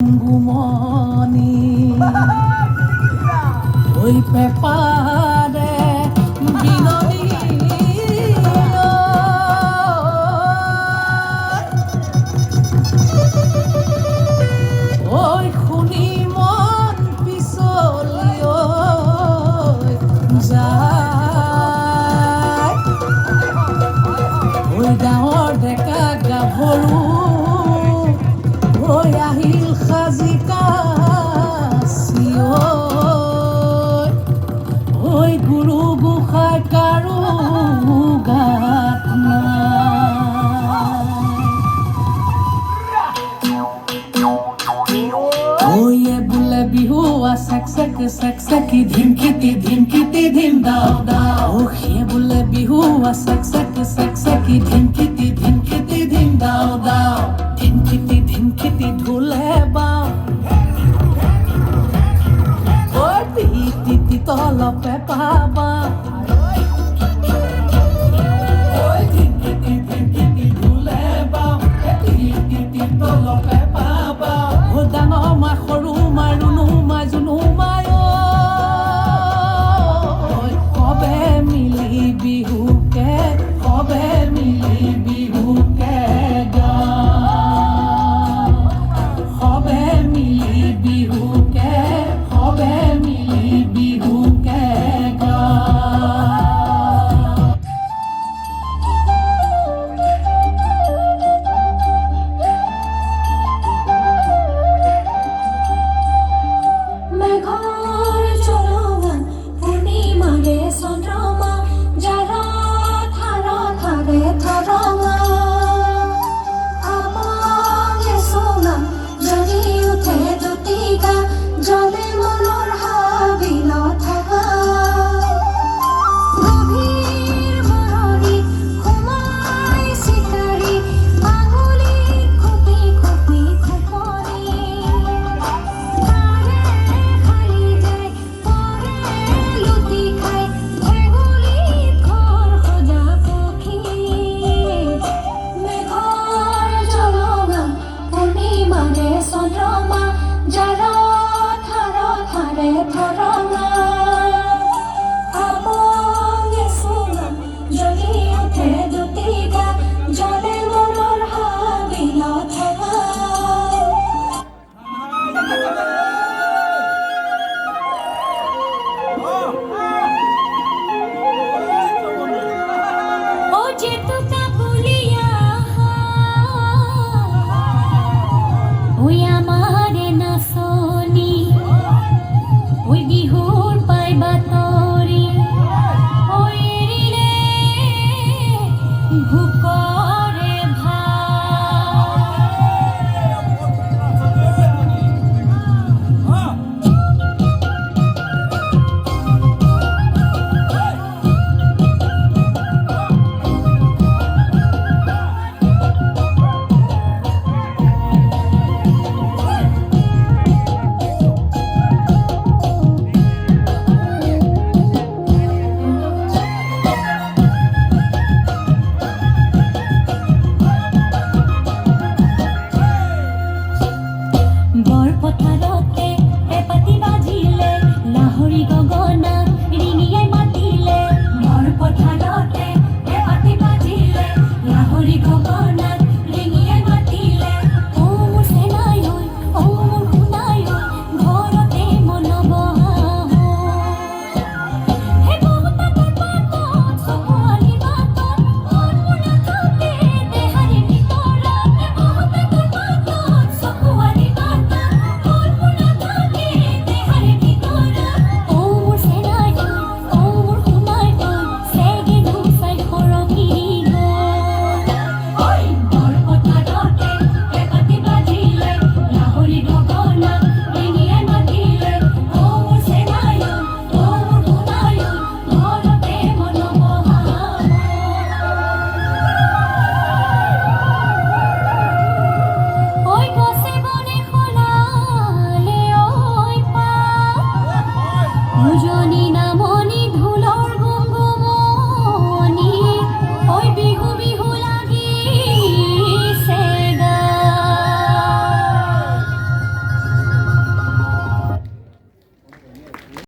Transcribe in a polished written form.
গুমনি ওই পেপাৰে বিনদী ওই খুনি মন পিছলি যায় ওই গাঁৱৰ ডেকা গাভৰু ওই আহিল সাজি কাছি ওই গুৰু গোসাঁই কাৰো গাত নাই ওয়ে বোলে বিহু চেক ধিমখিতি ধিম দাও দাও সিয়ে বোলে বিহু চেক ধিমখিতি ধিম দাও দাও ধিমখিতি ঢোলে বাও ওই টি তলপে পাবা ওই ধিমখিতি ঢোলে বাও টি তলপে পাবা ও ডাঙৰ মা সৰু মা ৰুণু মা জুনু মাই কবে মিলি বিহুকে Jolly